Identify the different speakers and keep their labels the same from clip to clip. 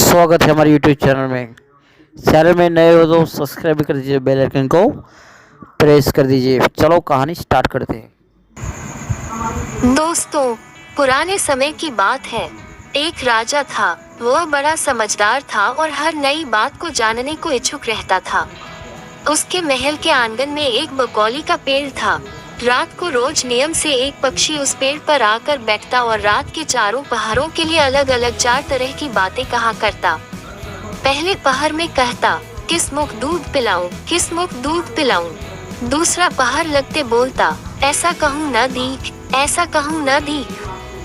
Speaker 1: स्वागत है हमारे यूट्यूब चैनल में नए हो तो सब्सक्राइब कर दीजिए, बेल आइकन को प्रेस कर दीजिए। चलो कहानी स्टार्ट करते हैं।
Speaker 2: दोस्तों, पुराने समय की बात है। एक राजा था। वह बड़ा समझदार था और हर नई बात को जानने को इच्छुक रहता था। उसके महल के आंगन में एक बकौली का पेड़ था। रात को रोज नियम से एक पक्षी उस पेड़ पर आकर बैठता और रात के चारों पहरों के लिए अलग अलग 4 तरह की बातें कहा करता। पहले पहर में कहता, किस मुख दूध पिलाऊं, किस मुख दूध पिलाऊं। दूसरा पहर लगते बोलता, ऐसा कहूँ न दी, ऐसा कहूँ न दी।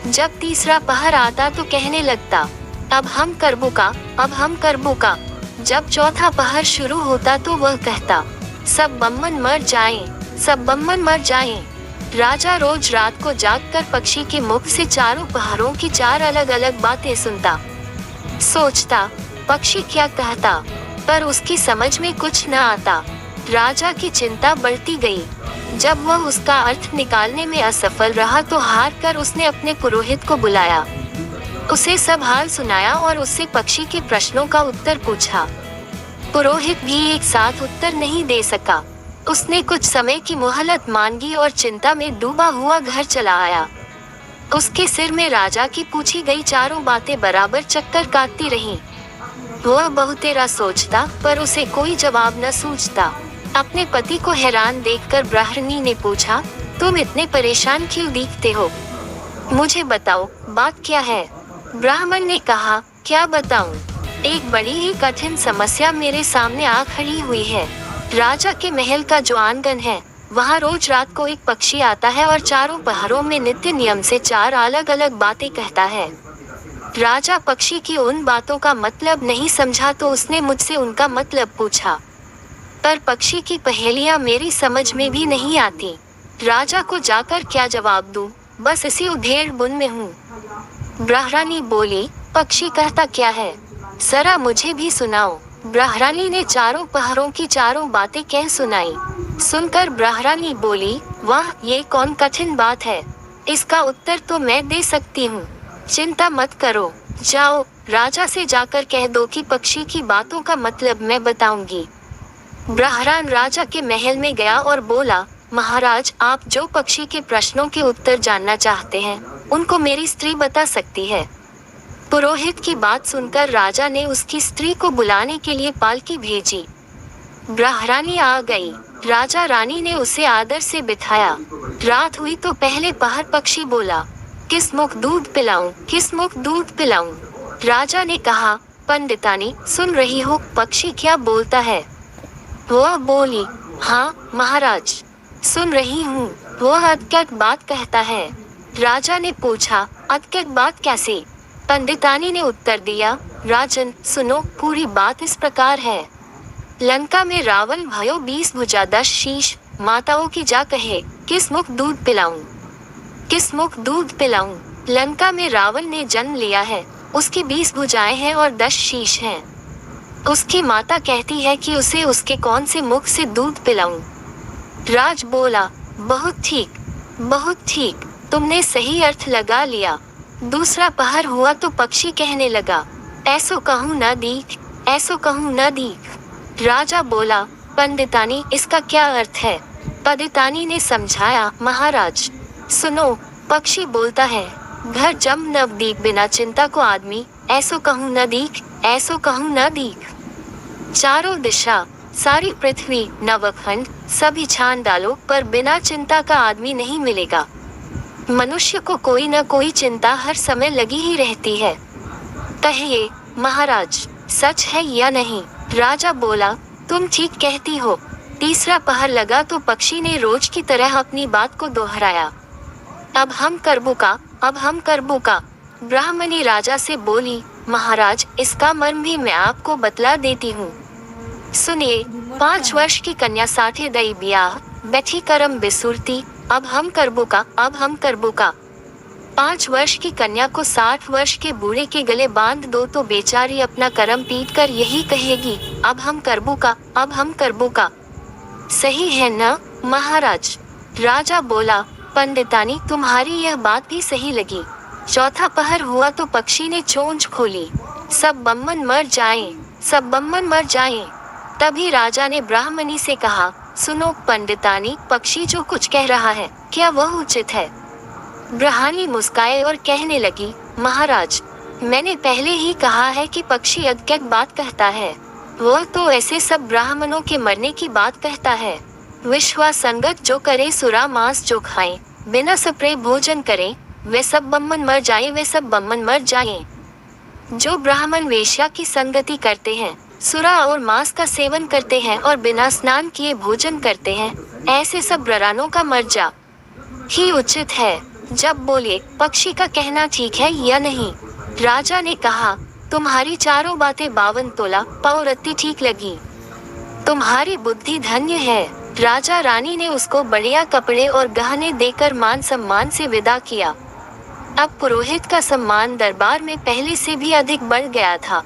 Speaker 2: जब तीसरा पहर आता तो कहने लगता, अब हम करबू का, अब हम करबू का। जब चौथा पहर शुरू होता तो वह कहता, सब बम्मन मर जाएं, सब बम्मन मर जाएं। राजा रोज रात को जागकर पक्षी के मुख से चारों पहरों की 4 अलग अलग बातें सुनता। सोचता, पक्षी क्या कहता, पर उसकी समझ में कुछ न आता। राजा की चिंता बढ़ती गई। जब वह उसका अर्थ निकालने में असफल रहा तो हार कर उसने अपने पुरोहित को बुलाया। उसे सब हाल सुनाया और उससे पक्षी के प्रश्नों का उत्तर पूछा। पुरोहित भी एक साथ उत्तर नहीं दे सका। उसने कुछ समय की मोहलत मांगी और चिंता में डूबा हुआ घर चला आया। उसके सिर में राजा की पूछी गई चारों बातें बराबर चक्कर काटती रहीं। वह बहुतेरा सोचता पर उसे कोई जवाब न सूझता। अपने पति को हैरान देखकर ब्राह्मणी ने पूछा, तुम इतने परेशान क्यों दिखते हो? मुझे बताओ, बात क्या है? ब्राह्मण ने कहा, क्या बताऊं? एक बड़ी ही कठिन समस्या मेरे सामने आ खड़ी हुई है। राजा के महल का जो आंगन है, वहाँ रोज रात को एक पक्षी आता है और चारों पहरों में नित्य नियम से 4 अलग अलग बातें कहता है। राजा पक्षी की उन बातों का मतलब नहीं समझा तो उसने मुझसे उनका मतलब पूछा, पर पक्षी की पहेलियां मेरी समझ में भी नहीं आती। राजा को जाकर क्या जवाब दूं? बस इसी उधेड़ बुन में हूँ। ब्राह्मणी बोली, पक्षी कहता क्या है, जरा मुझे भी सुनाओ। ब्राह्मणी ने चारों पहरों की चारों बातें कह सुनाई। सुनकर ब्राह्मणी बोली, वाह, ये कौन कठिन बात है, इसका उत्तर तो मैं दे सकती हूँ। चिंता मत करो, जाओ राजा से जाकर कह दो कि पक्षी की बातों का मतलब मैं बताऊंगी। ब्राह्मण राजा के महल में गया और बोला, महाराज, आप जो पक्षी के प्रश्नों के उत्तर जानना चाहते हैं, उनको मेरी स्त्री बता सकती है। पुरोहित की बात सुनकर राजा ने उसकी स्त्री को बुलाने के लिए पालकी भेजी। ब्राह्मणी आ गई। राजा रानी ने उसे आदर से बिठाया। रात हुई तो पहले पहर पक्षी बोला, किस मुख दूध पिलाऊं, किस मुख दूध पिलाऊं। राजा ने कहा, पंडितानी, सुन रही हो पक्षी क्या बोलता है? वह बोली, हाँ महाराज, सुन रही हूँ। वह अद्भुत बात कहता है। राजा ने पूछा, अद्भुत बात कैसे? पंडितानी ने उत्तर दिया, राजन सुनो, पूरी बात इस प्रकार है। लंका में रावण भयो 20 भुजा 10 शीश, माताओं की जा कहे, किस मुख दूध पिलाऊं, किस मुख दूध पिलाऊं। लंका में रावण ने जन्म लिया है। उसकी 20 भुजाएं हैं और 10 शीश हैं। उसकी माता कहती है कि उसे उसके कौन से मुख से दूध पिलाऊं। राज बोला, बहुत ठीक, बहुत ठीक, तुमने सही अर्थ लगा लिया। दूसरा पहर हुआ तो पक्षी कहने लगा, ऐसो कहूँ न दीख, ऐसो कहूँ न दीख। राजा बोला, पंडितानी, इसका क्या अर्थ है? पंडितानी ने समझाया, महाराज सुनो, पक्षी बोलता है, घर जम नवदीप बिना चिंता को आदमी, ऐसो कहूँ न दीख, ऐसो कहूँ न दीख। चारों दिशा, सारी पृथ्वी, नवखंड, सभी छान डालो पर बिना चिंता का आदमी नहीं मिलेगा। मनुष्य को कोई न कोई चिंता हर समय लगी ही रहती है। कहिए महाराज, सच है या नहीं? राजा बोला, तुम ठीक कहती हो। तीसरा पहर लगा तो पक्षी ने रोज की तरह अपनी बात को दोहराया, अब हम करबू का, अब हम करबू का। ब्राह्मणी राजा से बोली, महाराज, इसका मर्म भी मैं आपको बतला देती हूँ। सुनिए, 5 वर्ष की कन्या साठे दई ब्याह, बैठी करम बिसुरती, अब हम करबू का, अब हम करबू का। 5 वर्ष की कन्या को 60 वर्ष के बूढ़े के गले बांध दो तो बेचारी अपना करम पीट कर यही कहेगी, अब हम करबू का, अब हम करबू का। सही है न महाराज? राजा बोला, पंडितानी, तुम्हारी यह बात भी सही लगी। चौथा पहर हुआ तो पक्षी ने चोंच खोली। सब बम्मन मर जाएं, सब बम्मन मर जाएं। तभी राजा ने ब्राह्मणी से कहा, सुनो पंडितानी, पक्षी जो कुछ कह रहा है, क्या वह उचित है? ब्राह्मणी मुस्काए और कहने लगी, महाराज, मैंने पहले ही कहा है कि पक्षी अज्ञात बात कहता है। वह तो ऐसे सब ब्राह्मणों के मरने की बात कहता है। विश्वासंगत जो करे, सुरा मांस जो खाएं, बिना सप्रे भोजन करें, वे सब बम्मन मर जाएं, वे सब बम्मन मर जाएं। जो ब्राह्मण वेश्या की संगति करते हैं, सुरा और मांस का सेवन करते हैं और बिना स्नान किए भोजन करते हैं, ऐसे सब ब्राह्मणों का मर जा ही उचित है। जब बोले, पक्षी का कहना ठीक है या नहीं? राजा ने कहा, तुम्हारी चारों बातें 52 तोला पौरत्ती ठीक लगी। तुम्हारी बुद्धि धन्य है। राजा रानी ने उसको बढ़िया कपड़े और गहने देकर मान सम्मान से विदा किया। अब पुरोहित का सम्मान दरबार में पहले से भी अधिक बढ़ गया था।